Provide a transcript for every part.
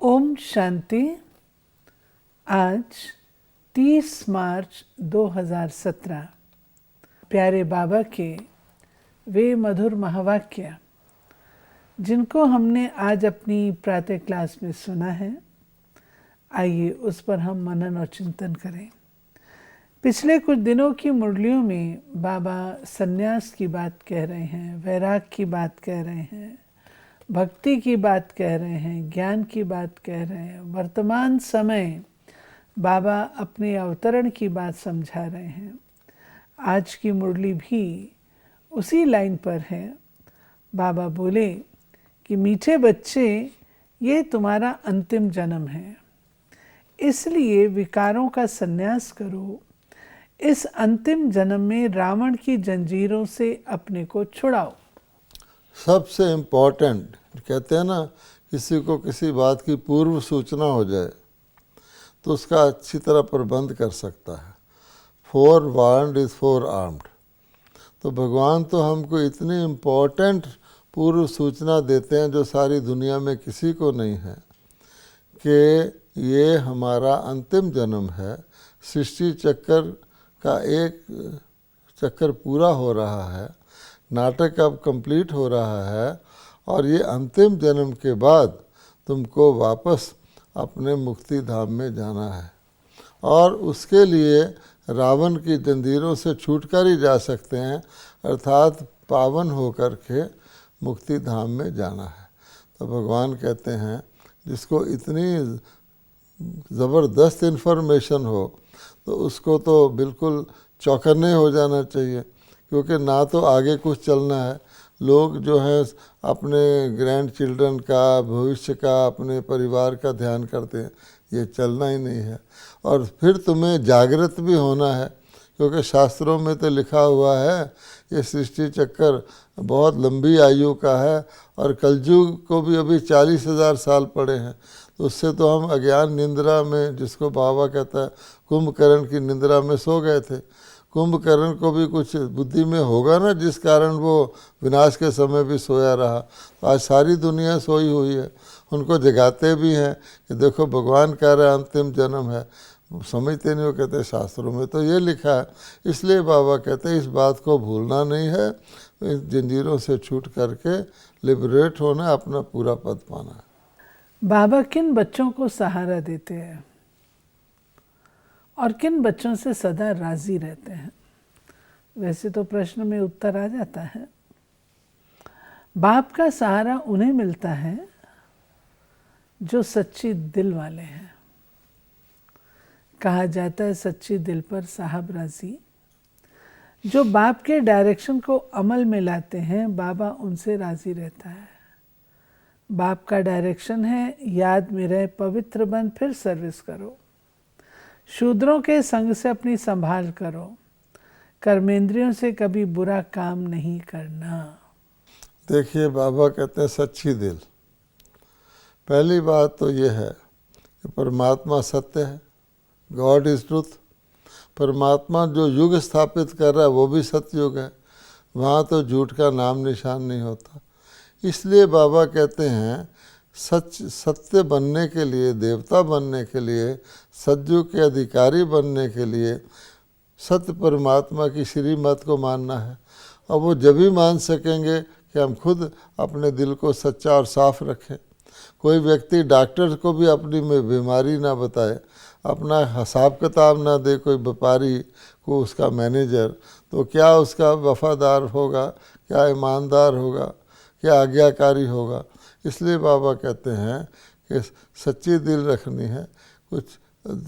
ओम शांति। आज 30 मार्च 2017 प्यारे बाबा के वे मधुर महावाक्य जिनको हमने आज अपनी प्रातः क्लास में सुना है, आइए उस पर हम मनन और चिंतन करें। पिछले कुछ दिनों की मुरलियों में बाबा सन्यास की बात कह रहे हैं, वैराग की बात कह रहे हैं, भक्ति की बात कह रहे हैं, ज्ञान की बात कह रहे हैं। वर्तमान समय बाबा अपने अवतरण की बात समझा रहे हैं। आज की मुरली भी उसी लाइन पर है। बाबा बोले कि मीठे बच्चे, ये तुम्हारा अंतिम जन्म है, इसलिए विकारों का संन्यास करो। इस अंतिम जन्म में रावण की जंजीरों से अपने को छुड़ाओ। सबसे इम्पोर्टेंट कहते हैं ना, किसी को किसी बात की पूर्व सूचना हो जाए तो उसका अच्छी तरह प्रबंध कर सकता है। Four warned is four armed. तो भगवान तो हमको इतनी इम्पोर्टेंट पूर्व सूचना देते हैं जो सारी दुनिया में किसी को नहीं है, कि ये हमारा अंतिम जन्म है। सृष्टि चक्र का एक चक्कर पूरा हो रहा है, नाटक अब कंप्लीट हो रहा है, और ये अंतिम जन्म के बाद तुमको वापस अपने मुक्ति धाम में जाना है। और उसके लिए रावण की जंजीरों से छूटकर ही जा सकते हैं, अर्थात पावन होकर के मुक्ति धाम में जाना है। तो भगवान कहते हैं जिसको इतनी ज़बरदस्त इन्फॉर्मेशन हो तो उसको तो बिल्कुल चौकन्ने हो जाना चाहिए, क्योंकि ना तो आगे कुछ चलना है। लोग जो हैं अपने ग्रैंड चिल्ड्रन का, भविष्य का, अपने परिवार का ध्यान करते हैं, ये चलना ही नहीं है। और फिर तुम्हें जागृत भी होना है, क्योंकि शास्त्रों में तो लिखा हुआ है ये सृष्टि चक्कर बहुत लंबी आयु का है, और कलयुग को भी अभी 40,000 साल पड़े हैं। तो उससे तो हम अज्ञान निंद्रा में, जिसको बाबा कहता है कुंभकर्ण की निंद्रा में सो गए थे। कुंभकर्ण को भी कुछ बुद्धि में होगा ना, जिस कारण वो विनाश के समय भी सोया रहा। तो आज सारी दुनिया सोई हुई है, उनको जगाते भी हैं कि देखो भगवान कह रहा है अंतिम जन्म है। समझते नहीं, वो कहते शास्त्रों में तो ये लिखा है। इसलिए बाबा कहते हैं इस बात को भूलना नहीं है, इस जंजीरों से छूट करके लिबरेट होना, अपना पूरा पद पाना है। बाबा किन बच्चों को सहारा देते हैं और किन बच्चों से सदा राजी रहते हैं? वैसे तो प्रश्न में उत्तर आ जाता है। बाप का सहारा उन्हें मिलता है जो सच्ची दिल वाले हैं। कहा जाता है सच्ची दिल पर साहब राजी। जो बाप के डायरेक्शन को अमल में लाते हैं, बाबा उनसे राजी रहता है। बाप का डायरेक्शन है याद में रहे, पवित्र बन, फिर सर्विस करो। शूद्रों के संग से अपनी संभाल करो। कर्मेंद्रियों से कभी बुरा काम नहीं करना। देखिए बाबा कहते हैं सच्ची दिल। पहली बात तो ये है कि परमात्मा सत्य है, गॉड इज ट्रूथ। परमात्मा जो युग स्थापित कर रहा है वो भी सतयुग है, वहाँ तो झूठ का नाम निशान नहीं होता। इसलिए बाबा कहते हैं सत्य बनने के लिए, देवता बनने के लिए, सतयुग के अधिकारी बनने के लिए सत्य परमात्मा की श्रीमत को मानना है। और वो जब भी मान सकेंगे कि हम खुद अपने दिल को सच्चा और साफ रखें। कोई व्यक्ति डॉक्टर को भी अपनी में बीमारी ना बताए, अपना हिसाब किताब ना दे कोई व्यापारी को, उसका मैनेजर, तो क्या उसका वफादार होगा, क्या ईमानदार होगा, क्या आज्ञाकारी होगा। इसलिए बाबा कहते हैं कि सच्ची दिल रखनी है, कुछ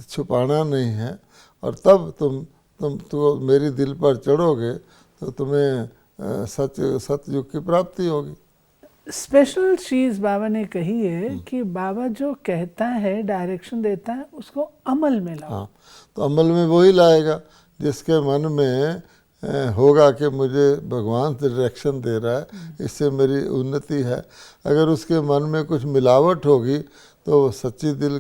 छुपाना नहीं है। और तब तुम तो मेरी दिल पर चढ़ोगे तो तुम्हें सतयुग की प्राप्ति होगी। स्पेशल चीज़ बाबा ने कही है कि बाबा जो कहता है, डायरेक्शन देता है, उसको अमल में लाओ। हाँ, तो अमल में वही लाएगा जिसके मन में होगा कि मुझे भगवान डायरेक्शन दे रहा है, इससे मेरी उन्नति है। अगर उसके मन में कुछ मिलावट होगी तो सच्ची दिल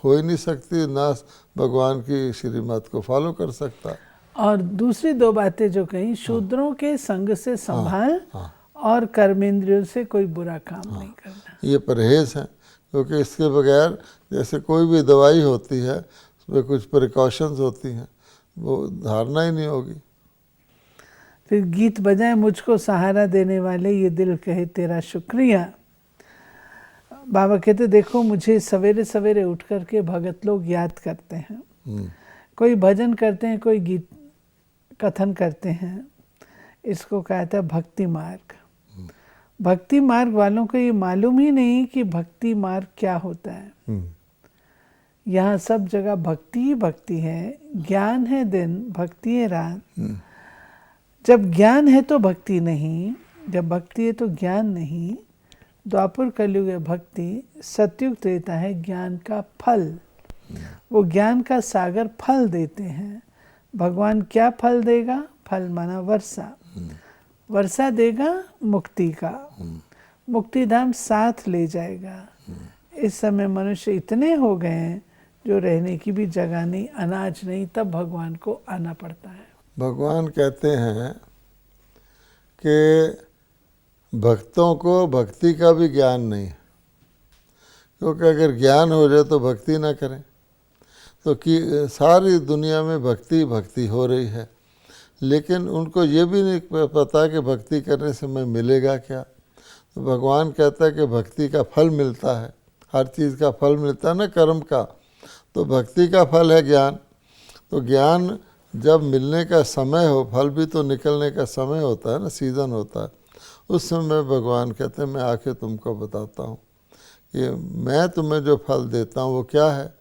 हो ही नहीं सकती, ना भगवान की श्रीमत को फॉलो कर सकता। और दूसरी दो बातें जो कही, शूद्रों के संग से संभाल और कर्मेंद्रियों से कोई बुरा काम नहीं करना। ये परहेज है, क्योंकि इसके बगैर जैसे कोई भी दवाई होती है उसमें कुछ प्रिकॉशंस होती हैं, वो धारणा ही नहीं होगी। फिर गीत बजाए मुझको सहारा देने वाले, ये दिल कहे तेरा शुक्रिया। बाबा कहते देखो मुझे सवेरे सवेरे उठ करके भगत लोग याद करते हैं, कोई भजन करते हैं, कोई गीत कथन करते हैं। इसको कहता है भक्ति मार्ग। भक्ति मार्ग वालों को ये मालूम ही नहीं कि भक्ति मार्ग क्या होता है। यहाँ सब जगह भक्ति ही भक्ति है, ज्ञान है दिन, भक्ति है रात। जब ज्ञान है तो भक्ति नहीं, जब भक्ति है तो ज्ञान नहीं। द्वापर कलयुग है भक्ति, सतयुग त्रेता है ज्ञान का फल। वो ज्ञान का सागर फल देते हैं। भगवान क्या फल देगा? फल माना वर्षा। वर्षा देगा मुक्ति का, मुक्ति धाम साथ ले जाएगा। इस समय मनुष्य इतने हो गए हैं जो रहने की भी जगह नहीं, अनाज नहीं, तब भगवान को आना पड़ता है। भगवान कहते हैं कि भक्तों को भक्ति का भी ज्ञान नहीं है, क्योंकि अगर ज्ञान हो जाए तो भक्ति ना करें। तो कि सारी दुनिया में भक्ति भक्ति हो रही है, लेकिन उनको ये भी नहीं पता कि भक्ति करने से मैं मिलेगा क्या। तो भगवान कहता है कि भक्ति का फल मिलता है, हर चीज़ का फल मिलता है ना, कर्म का। तो भक्ति का फल है ज्ञान। तो ज्ञान जब मिलने का समय हो, फल भी तो निकलने का समय होता है ना, सीज़न होता है। उस समय भगवान कहते हैं मैं आके तुमको बताता हूँ कि मैं तुम्हें जो फल देता हूँ वो क्या है।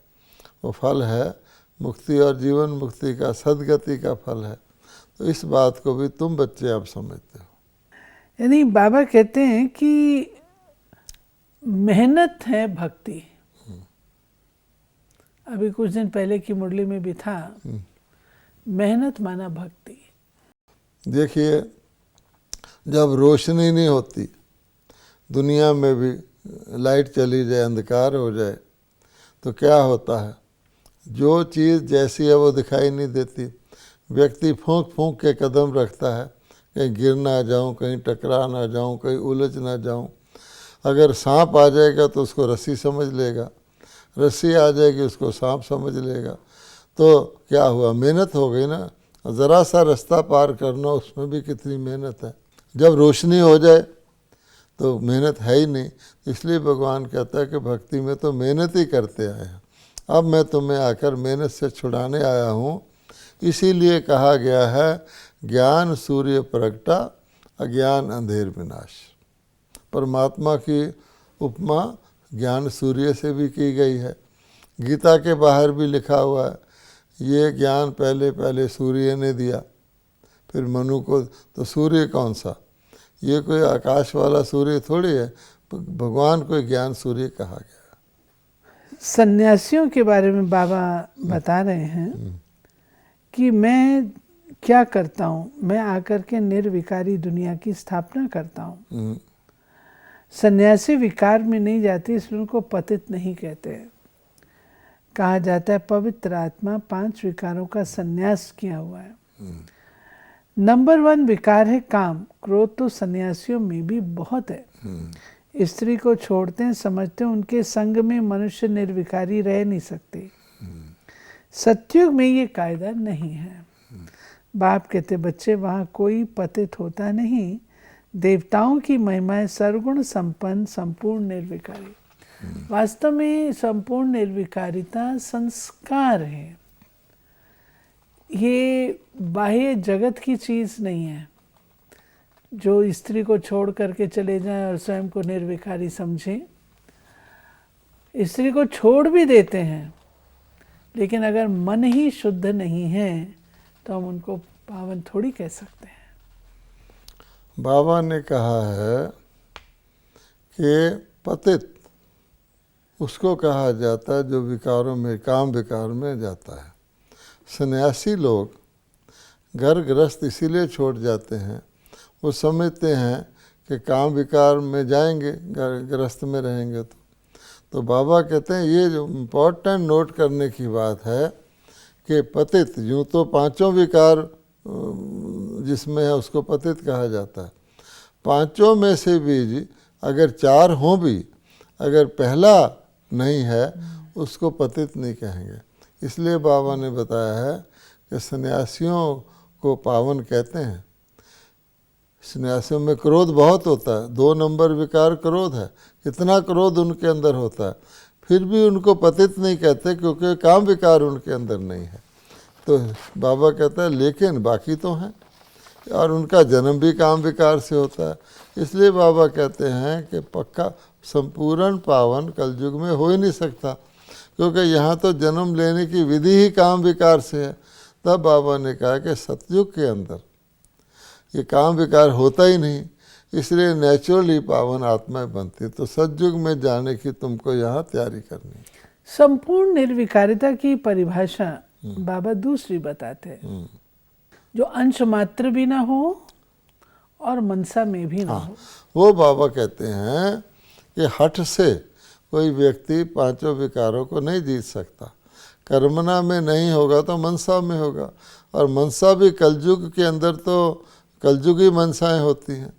वो फल है मुक्ति और जीवन मुक्ति का, सदगति का फल है। तो इस बात को भी तुम बच्चे आप समझते हो। यानी बाबा कहते हैं कि मेहनत है भक्ति। अभी कुछ दिन पहले की मुरली में भी था, मेहनत माना भक्ति। देखिए, जब रोशनी नहीं होती, दुनिया में भी लाइट चली जाए, अंधकार हो जाए, तो क्या होता है? जो चीज़ जैसी है वो दिखाई नहीं देती। व्यक्ति फूंक फूंक के कदम रखता है, कहीं गिर ना जाऊं, कहीं टकरा ना जाऊं, कहीं उलझ ना जाऊं। अगर सांप आ जाएगा तो उसको रस्सी समझ लेगा, रस्सी आ जाएगी उसको सांप समझ लेगा। तो क्या हुआ? मेहनत हो गई ना। ज़रा सा रास्ता पार करना, उसमें भी कितनी मेहनत है। जब रोशनी हो जाए तो मेहनत है ही नहीं। इसलिए भगवान कहता है कि भक्ति में तो मेहनत ही करते आए हैं, अब मैं तुम्हें आकर मेहनत से छुड़ाने आया हूँ। इसीलिए कहा गया है ज्ञान सूर्य प्रगटा, अज्ञान अंधेर विनाश। परमात्मा की उपमा ज्ञान सूर्य से भी की गई है। गीता के बाहर भी लिखा हुआ है, ये ज्ञान पहले पहले सूर्य ने दिया, फिर मनु को। तो सूर्य कौन सा? ये कोई आकाश वाला सूर्य थोड़ी है, भगवान को ज्ञान सूर्य कहा गया। सन्यासियों के बारे में बाबा बता रहे हैं कि मैं क्या करता हूँ, मैं आकर के निर्विकारी दुनिया की स्थापना करता हूँ। सन्यासी विकार में नहीं जाती, इसलिए उनको पतित नहीं कहते। कहा जाता है पवित्र आत्मा 5 विकारों का सन्यास किया हुआ है। नंबर 1 विकार है काम। क्रोध तो सन्यासियों में भी बहुत है। स्त्री को छोड़ते हैं, समझते हैं उनके संग में मनुष्य निर्विकारी रह नहीं सकते। सतयुग में ये कायदा नहीं है। बाप कहते बच्चे वहाँ कोई पतित होता नहीं, देवताओं की महिमाएं सर्वगुण संपन्न संपूर्ण निर्विकारी। वास्तव में संपूर्ण निर्विकारिता संस्कार है, ये बाह्य जगत की चीज नहीं है। जो स्त्री को छोड़ करके चले जाएं और स्वयं को निर्विकारी समझें। स्त्री को छोड़ भी देते हैं, लेकिन अगर मन ही शुद्ध नहीं है तो हम उनको पावन थोड़ी कह सकते हैं। बाबा ने कहा है कि पतित उसको कहा जाता है जो विकारों में, काम विकार में जाता है। सन्यासी लोग घर गृहस्थ इसीलिए छोड़ जाते हैं, वो समझते हैं कि काम विकार में जाएंगे, गृहस्थ में रहेंगे। तो बाबा कहते हैं ये जो इम्पोर्टेंट नोट करने की बात है कि पतित, यूँ तो 5 विकार जिसमें है उसको पतित कहा जाता है, पांचों में से भी अगर चार हों भी, अगर पहला नहीं है उसको पतित नहीं कहेंगे। इसलिए बाबा ने बताया है कि सन्यासियों को पावन कहते हैं। सन्यासियों में क्रोध बहुत होता है, 2 नंबर विकार क्रोध है, कितना क्रोध उनके अंदर होता है, फिर भी उनको पतित नहीं कहते क्योंकि काम विकार उनके अंदर नहीं है। तो बाबा कहता है लेकिन बाकी तो हैं, और उनका जन्म भी काम विकार से होता है। इसलिए बाबा कहते हैं कि पक्का संपूर्ण पावन कलयुग में हो ही नहीं सकता, क्योंकि यहाँ तो जन्म लेने की विधि ही काम विकार से है। तब बाबा ने कहा कि सतयुग के अंदर ये काम विकार होता ही नहीं, इसलिए नेचुरली पावन आत्माएं बनती। तो सतयुग में जाने की तुमको यहाँ तैयारी करनी। संपूर्ण निर्विकारिता की परिभाषा बाबा दूसरी बताते हैं, जो अंश मात्र भी ना हो और मनसा में भी ना हो। वो बाबा कहते हैं कि हठ से कोई व्यक्ति पांचों विकारों को नहीं जीत सकता। कर्मना में नहीं होगा तो मनसा में होगा, और मनसा भी कलयुग के अंदर तो कलयुगी मनसाएं होती हैं।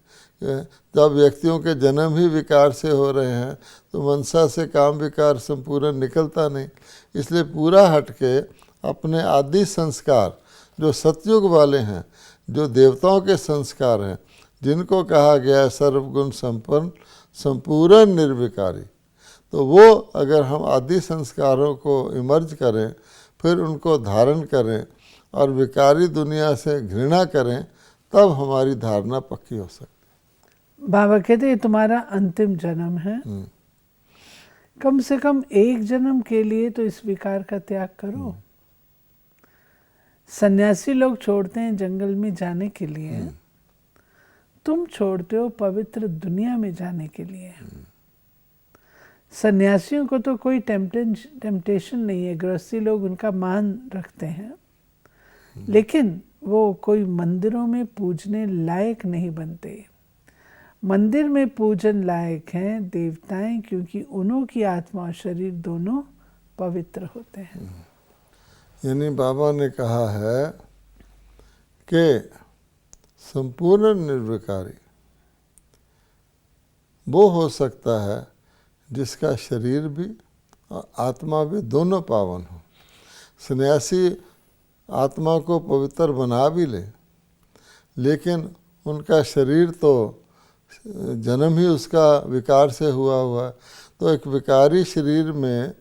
जब व्यक्तियों के जन्म ही विकार से हो रहे हैं तो मनसा से काम विकार संपूर्ण निकलता नहीं। इसलिए पूरा हट के अपने आदि संस्कार जो सतयुग वाले हैं, जो देवताओं के संस्कार हैं, जिनको कहा गया है सर्वगुण संपन्न संपूर्ण निर्विकारी, तो वो अगर हम आदि संस्कारों को इमर्ज करें, फिर उनको धारण करें और विकारी दुनिया से घृणा करें, तब हमारी धारणा पक्की हो सकती। बाबा कहते हैं तुम्हारा अंतिम जन्म है, कम से कम एक जन्म के लिए तो इस विकार का त्याग करो। सन्यासी लोग छोड़ते हैं जंगल में जाने के लिए, तुम छोड़ते हो पवित्र दुनिया में जाने के लिए। सन्यासियों को तो कोई टेम्पटेशन नहीं है, गृहस्थी लोग उनका मान रखते हैं, लेकिन वो कोई मंदिरों में पूजने लायक नहीं बनते। मंदिर में पूजन लायक हैं देवताएं, क्योंकि उन्हों की आत्मा और शरीर दोनों पवित्र होते हैं। यानी बाबा ने कहा है कि संपूर्ण निर्विकारी वो हो सकता है जिसका शरीर भी और आत्मा भी दोनों पावन हो। सन्यासी आत्मा को पवित्र बना भी ले, लेकिन उनका शरीर तो जन्म ही उसका विकार से हुआ है। तो एक विकारी शरीर में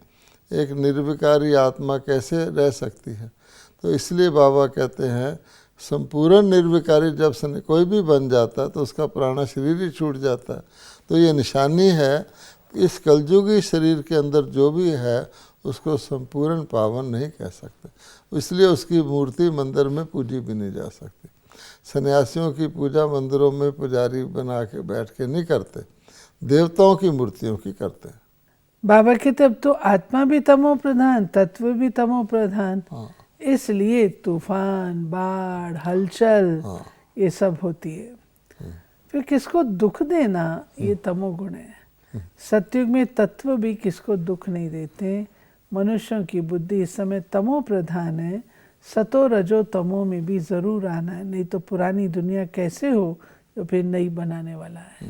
एक निर्विकारी आत्मा कैसे रह सकती है? तो इसलिए बाबा कहते हैं संपूर्ण निर्विकारी जब कोई भी बन जाता है तो उसका प्राण शरीर ही छूट जाता है। तो ये निशानी है इस कलयुगी शरीर के अंदर जो भी है उसको संपूर्ण पावन नहीं कह सकते, इसलिए उसकी मूर्ति मंदिर में पूजी भी नहीं जा सकती। सन्यासियों की पूजा मंदिरों में पुजारी बना के बैठ के नहीं करते, देवताओं की मूर्तियों की करते हैं। बाबा कहते अब तो आत्मा भी तमो प्रधान, तत्व भी तमो प्रधान, इसलिए तूफान, बाढ़, हलचल ये सब होती है। फिर किसको दुख देना ये तमोगुण है। सतयुग में तत्व भी किसको दुख नहीं देते। मनुष्यों की बुद्धि इस समय तमो प्रधान है, सतो रजो तमो में भी जरूर आना है, नहीं तो पुरानी दुनिया कैसे हो जो फिर नई बनाने वाला है।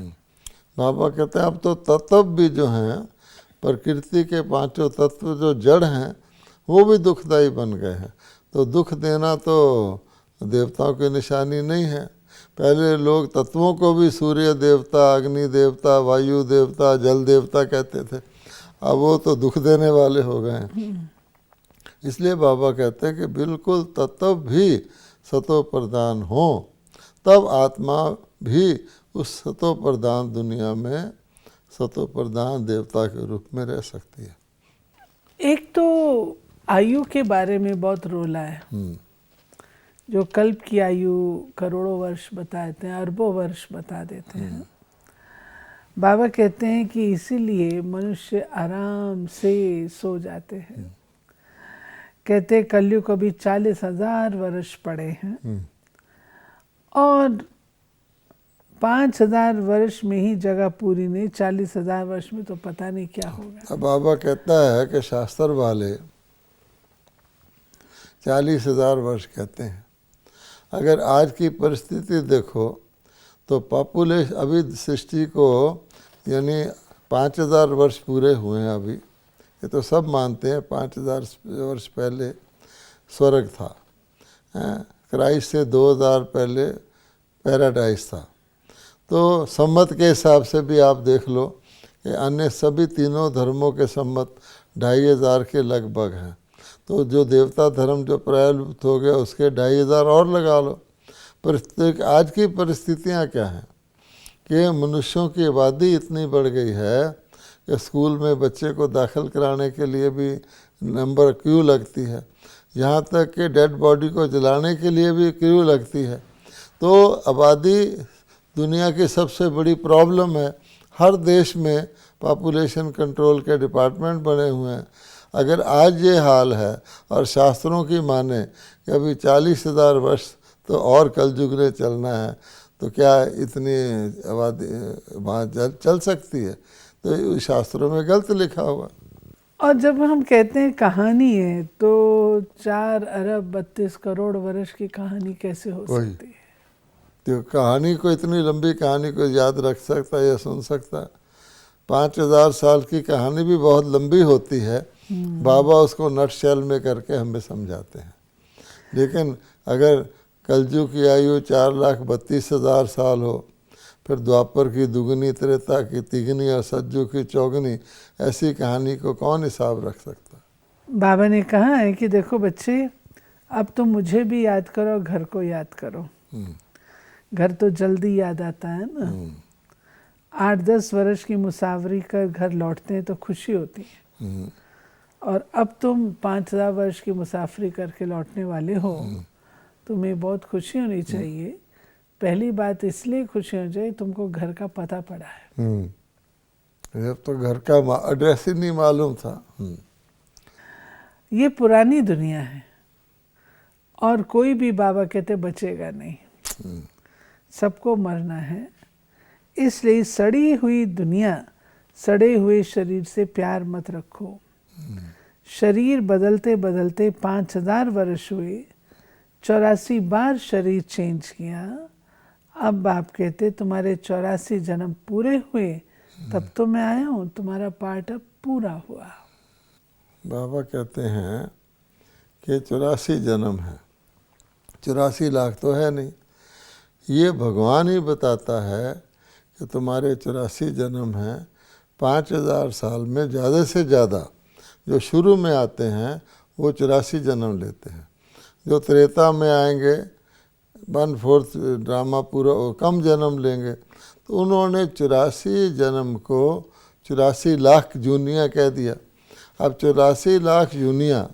बाबा कहते हैं अब तो तत्व भी जो हैं, प्रकृति के पांचों तत्व जो जड़ हैं वो भी दुखदायी बन गए हैं। तो दुख देना तो देवताओं की निशानी नहीं है। पहले लोग तत्वों को भी सूर्य देवता, अग्नि देवता, वायु देवता, जल देवता कहते थे, अब वो तो दुख देने वाले हो गए हैं। इसलिए बाबा कहते हैं कि बिल्कुल तत्व भी सतो प्रधान हो, तब आत्मा भी उस सतो प्रधान दुनिया में सतो प्रधान देवता के रूप में रह सकती है। एक तो आयु के बारे में बहुत रोला है, जो कल्प की आयु करोड़ों वर्ष बता देते हैं, अरबों वर्ष बता देते हैं। बाबा कहते हैं कि इसीलिए मनुष्य आराम से सो जाते हैं। कहते हैं कलयुग को भी 40,000 वर्ष पड़े हैं और 5,000 वर्ष में ही जगह पूरी नहीं, 40,000 वर्ष में तो पता नहीं क्या होगा। अब बाबा कहता है कि शास्त्र वाले 40,000 वर्ष कहते हैं। अगर आज की परिस्थिति देखो तो पॉपुलेशन अभी सृष्टि को यानी 5000 वर्ष पूरे हुए हैं अभी। ये तो सब मानते हैं 5000 वर्ष पहले स्वर्ग था, क्राइस्ट से 2000 पहले पैराडाइस था। तो सम्मत के हिसाब से भी आप देख लो कि अन्य सभी तीनों धर्मों के सम्मत 2500 के लगभग हैं। तो जो देवता धर्म जो प्रायलुप्त हो गया उसके 2500 और लगा लो। पर आज की परिस्थितियाँ क्या हैं कि मनुष्यों की आबादी इतनी बढ़ गई है कि स्कूल में बच्चे को दाखिल कराने के लिए भी नंबर क्यू लगती है, यहाँ तक कि डेड बॉडी को जलाने के लिए भी क्यू लगती है। तो आबादी दुनिया की सबसे बड़ी प्रॉब्लम है। हर देश में पॉपुलेशन कंट्रोल के डिपार्टमेंट बने हुए हैं। अगर आज ये हाल है और शास्त्रों की माने कि अभी 40,000 वर्ष तो और कलयुग ने चलना है, तो क्या इतनी आबादी वहाँ चल सकती है? तो शास्त्रों में गलत लिखा हुआ। और जब हम कहते हैं कहानी है, तो 4 अरब 32 करोड़ वर्ष की कहानी कैसे हो सकती है? तो कहानी को, इतनी लंबी कहानी को याद रख सकता है या सुन सकता है? 5000 साल की कहानी भी बहुत लंबी होती है। बाबा उसको नटशेल में करके हमें समझाते हैं। लेकिन अगर कलयुग की आयु 4,32,000 साल हो, फिर द्वापर की दुगनी, त्रेता की तिगनी और सतयुग की चौगनी, ऐसी कहानी को कौन हिसाब रख सकता? बाबा ने कहा है कि देखो बच्चे, अब तुम मुझे भी याद करो, घर को याद करो। घर तो जल्दी याद आता है ना। 8-10 वर्ष की मुसाफरी कर घर लौटते हैं तो खुशी होती है। और अब तुम 5000 वर्ष की मुसाफरी करके लौटने वाले हो, तुम्हें बहुत खुशी होनी चाहिए। पहली बात इसलिए खुशी होनी चाहिए, तुमको घर का पता पड़ा है। जब तो घर का एड्रेस ही नहीं मालूम था। ये पुरानी दुनिया है और कोई भी बाबा कहते बचेगा नहीं, सबको मरना है। इसलिए सड़ी हुई दुनिया, सड़े हुए शरीर से प्यार मत रखो। शरीर बदलते बदलते 5000 वर्ष हुए, 84 बार शरीर चेंज किया। अब आप कहते तुम्हारे 84 जन्म पूरे हुए, तब तो मैं आया हूँ, तुम्हारा पार्ट अब पूरा हुआ। बाबा कहते हैं कि 84 जन्म है, 84 लाख तो है नहीं। ये भगवान ही बताता है कि तुम्हारे 84 जन्म हैं। 5000 साल में ज़्यादा से ज़्यादा जो शुरू में आते हैं वो 84 जन्म लेते हैं। जो त्रेता में आएंगे 1/4 ड्रामा पूरा कम जन्म लेंगे। तो उन्होंने 84 जन्म को 84 लाख जूनिया कह दिया। अब 84 लाख जूनिया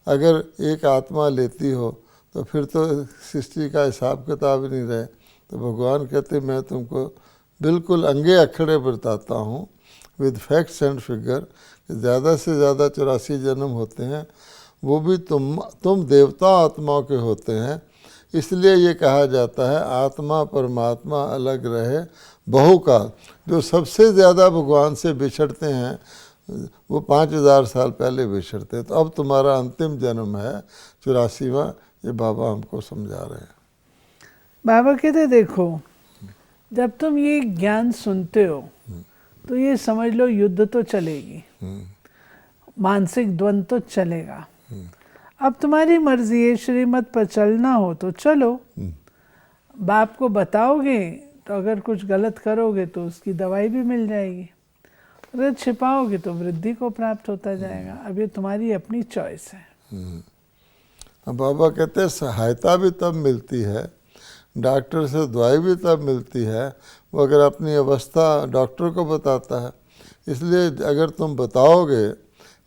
अगर एक आत्मा लेती हो तो फिर तो सृष्टि का हिसाब किताब नहीं रहे। तो भगवान कहते मैं तुमको बिल्कुल अंगे अखड़े बताता हूँ विद फैक्ट्स एंड फिगर, ज़्यादा से ज़्यादा 84 जन्म होते हैं, वो भी तुम देवता आत्माओं के होते हैं। इसलिए ये कहा जाता है आत्मा परमात्मा अलग रहे बहुकाल। जो सबसे ज़्यादा भगवान से बिछड़ते हैं वो 5000 साल पहले बिछड़ते हैं। तो अब तुम्हारा अंतिम जन्म है 84वां, ये बाबा हमको समझा रहे हैं। बाबा कहते देखो, जब तुम ये ज्ञान सुनते हो तो ये समझ लो युद्ध तो चलेगी, मानसिक द्वंद तो चलेगा। अब तुम्हारी मर्जी है, श्रीमत पर चलना हो तो चलो। बाप को बताओगे तो अगर कुछ गलत करोगे तो उसकी दवाई भी मिल जाएगी, अगर छिपाओगे तो वृद्धि को प्राप्त होता जाएगा। अब ये तुम्हारी अपनी चॉइस है। अब बाबा कहते हैं सहायता भी तब मिलती है, डॉक्टर से दवाई भी तब मिलती है वो अगर अपनी अवस्था डॉक्टर को बताता है। इसलिए अगर तुम बताओगे,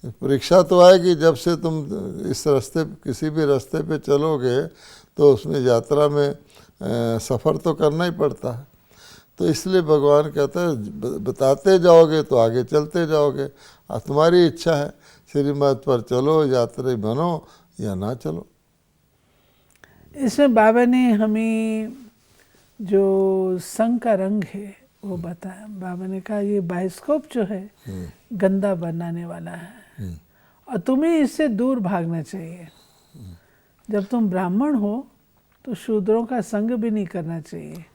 परीक्षा तो आएगी जब से तुम इस रास्ते किसी भी रास्ते पे चलोगे तो उसमें यात्रा में सफ़र तो करना ही पड़ता है। तो इसलिए भगवान कहता है बताते जाओगे तो आगे चलते जाओगे। तुम्हारी इच्छा है, श्रीमत पर चलो, यात्री बनो या ना चलो। इसमें बाबा ने हमें जो संग का रंग है वो बताया। बाबा ने कहा ये बायोस्कोप जो है गंदा बनाने वाला है और तुम्हें इससे दूर भागना चाहिए। जब तुम ब्राह्मण हो तो शूद्रों का संग भी नहीं करना चाहिए,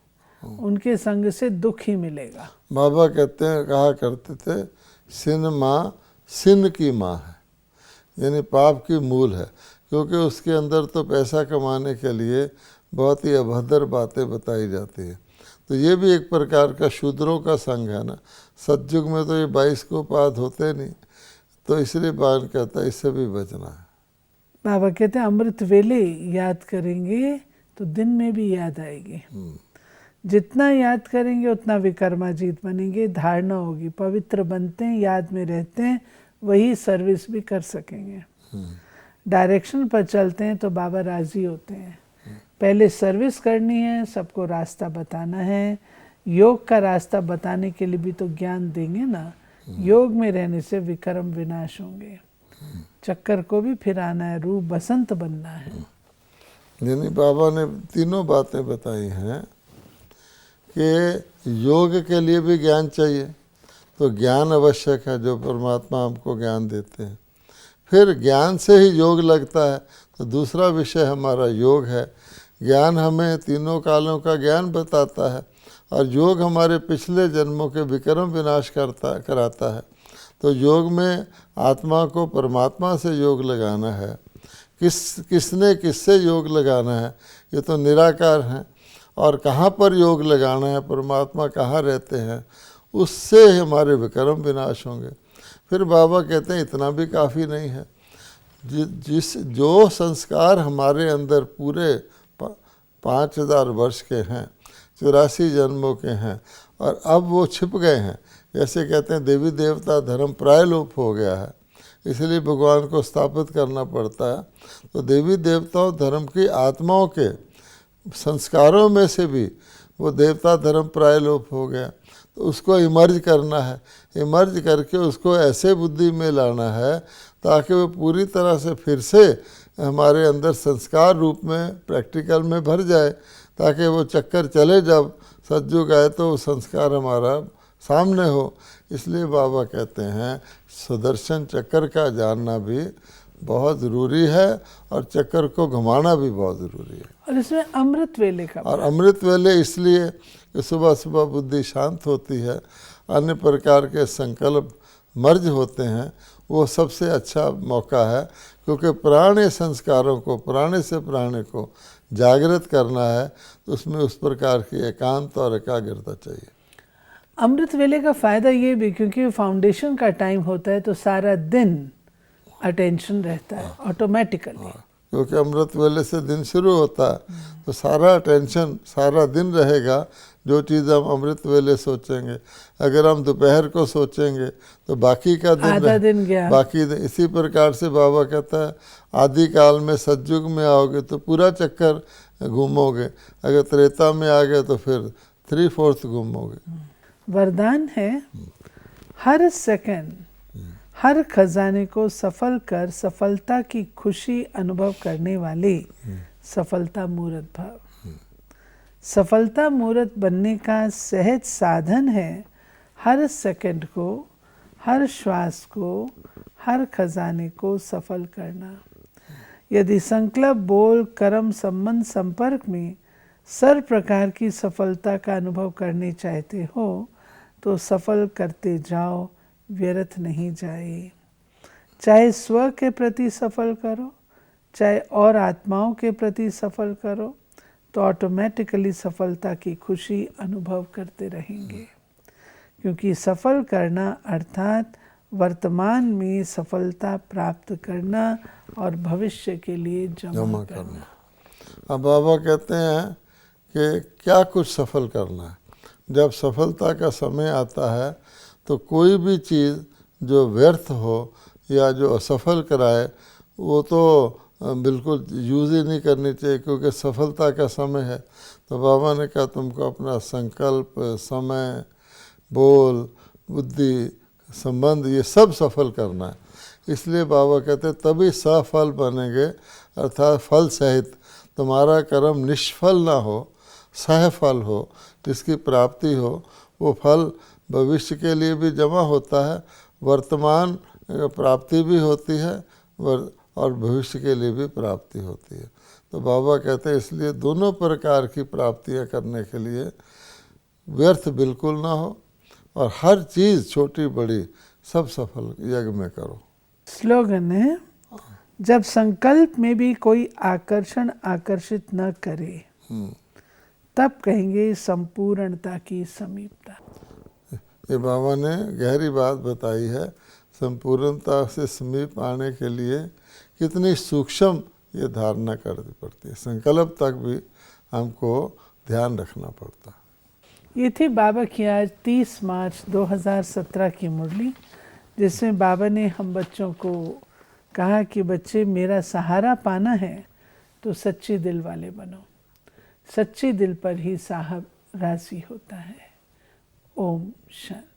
उनके संग से दुख ही मिलेगा। बाबा कहते हैं, कहा करते थे, सिन माँ सिन की माँ है, यानी पाप की मूल है, क्योंकि उसके अंदर तो पैसा कमाने के लिए बहुत ही अभद्र बातें बताई जाती है। तो ये भी एक प्रकार का शूद्रों का संग है ना। सतयुग में तो ये 22 को पात होते नहीं, तो इसलिए बाण कहता है इससे भी बचना है। बाबा कहते हैं अमृत वेले याद करेंगे तो दिन में भी याद आएगी। जितना याद करेंगे उतना विक्रमाजीत बनेंगे, धारणा होगी, पवित्र बनते हैं, याद में रहते हैं, वही सर्विस भी कर सकेंगे। डायरेक्शन पर चलते हैं तो बाबा राजी होते हैं। पहले सर्विस करनी है, सबको रास्ता बताना है। योग का रास्ता बताने के लिए भी तो ज्ञान देंगे ना। योग में रहने से विक्रम विनाश होंगे, चक्कर को भी फिराना है, रूप बसंत बनना है। यानी बाबा ने तीनों बातें बताई हैं कि योग के लिए भी ज्ञान चाहिए, तो ज्ञान आवश्यक है जो परमात्मा हमको ज्ञान देते हैं। फिर ज्ञान से ही योग लगता है, तो दूसरा विषय हमारा योग है। ज्ञान हमें तीनों कालों का ज्ञान बताता है, और योग हमारे पिछले जन्मों के विक्रम विनाश कराता है। तो योग में आत्मा को परमात्मा से योग लगाना है। किसने किससे योग लगाना है, ये तो निराकार हैं। और कहाँ पर योग लगाना है, परमात्मा कहाँ रहते हैं, उससे हमारे विक्रम विनाश होंगे। फिर बाबा कहते हैं इतना भी काफ़ी नहीं है। जो संस्कार हमारे अंदर पूरे 5000 वर्ष के हैं, 84 जन्मों के हैं, और अब वो छिप गए हैं। जैसे कहते हैं देवी देवता धर्म प्राय लोप हो गया है, इसलिए भगवान को स्थापित करना पड़ता है। तो देवी देवताओं धर्म की आत्माओं के संस्कारों में से भी वो देवता धर्म प्राय लोप हो गया, तो उसको इमर्ज करना है। इमर्ज करके उसको ऐसे बुद्धि में लाना है ताकि वो पूरी तरह से फिर से हमारे अंदर संस्कार रूप में प्रैक्टिकल में भर जाए, ताकि वो चक्कर चले, जब सतयुग आए तो वो संस्कार हमारा सामने हो। इसलिए बाबा कहते हैं सुदर्शन चक्र का जानना भी बहुत ज़रूरी है, और चक्कर को घुमाना भी बहुत ज़रूरी है। और इसमें अमृत वेले का, और अमृत वेले इसलिए कि सुबह सुबह बुद्धि शांत होती है, अन्य प्रकार के संकल्प मर्ज होते हैं, वो सबसे अच्छा मौका है। क्योंकि पुराने संस्कारों को, पुराने से पुराने को जागृत करना है, तो उसमें उस प्रकार की एकांत और एकाग्रता चाहिए। अमृत वेले का फ़ायदा ये भी, क्योंकि फाउंडेशन का टाइम होता है तो सारा दिन अटेंशन रहता है ऑटोमेटिकली। क्योंकि अमृत वेले से दिन शुरू होता है, तो सारा अटेंशन सारा दिन रहेगा। जो चीज़ हम अमृत वेले सोचेंगे, अगर हम दोपहर को सोचेंगे तो बाकी का दिन आधा दिन गया। बाकी दिन। इसी प्रकार से बाबा कहता है आदि काल में सतयुग में आओगे तो पूरा चक्कर घूमोगे, अगर त्रेता में आ गए तो फिर 3/4 घूमोगे। वरदान है हर सेकंड हर खजाने को सफल कर सफलता की खुशी अनुभव करने वाले सफलता मूर्त भाव। सफलता मूर्त बनने का सहज साधन है हर सेकंड को, हर श्वास को, हर खजाने को सफल करना। यदि संकल्प, बोल, कर्म, संबंध, संपर्क में सर्व प्रकार की सफलता का अनुभव करने चाहते हो तो सफल करते जाओ, व्यर्थ नहीं जाए। चाहे स्व के प्रति सफल करो, चाहे और आत्माओं के प्रति सफल करो, तो ऑटोमेटिकली सफलता की खुशी अनुभव करते रहेंगे। क्योंकि सफल करना अर्थात वर्तमान में सफलता प्राप्त करना और भविष्य के लिए जमा करना। अब बाबा कहते हैं कि क्या कुछ सफल करना है। जब सफलता का समय आता है तो कोई भी चीज़ जो व्यर्थ हो या जो असफल कराए, वो तो बिल्कुल यूज़ ही नहीं करनी चाहिए, क्योंकि सफलता का समय है। तो बाबा ने कहा तुमको अपना संकल्प, समय, बोल, बुद्धि, संबंध, ये सब सफल करना है। इसलिए बाबा कहते हैं तभी सफल बनेंगे, अर्थात फल सहित। तुम्हारा कर्म निष्फल ना हो, सहफल हो, जिसकी प्राप्ति हो। वो फल भविष्य के लिए भी जमा होता है, वर्तमान प्राप्ति भी होती है और भविष्य के लिए भी प्राप्ति होती है। तो बाबा कहते हैं इसलिए दोनों प्रकार की प्राप्तियां करने के लिए व्यर्थ बिल्कुल ना हो और हर चीज़ छोटी बड़ी सब सफल यज्ञ में करो। स्लोगन है, जब संकल्प में भी कोई आकर्षण आकर्षित न करे तब कहेंगे संपूर्णता की समीपता। ये बाबा ने गहरी बात बताई है। संपूर्णता से समीप आने के लिए कितनी सूक्ष्म ये धारणा करनी पड़ती है। संकल्प तक भी हमको ध्यान रखना पड़ता। ये थी बाबा की आज 30 मार्च 2017 की मुरली, जिसमें बाबा ने हम बच्चों को कहा कि बच्चे, मेरा सहारा पाना है तो सच्चे दिल वाले बनो। सच्चे दिल पर ही साहब राजी होता है। ओम शांति।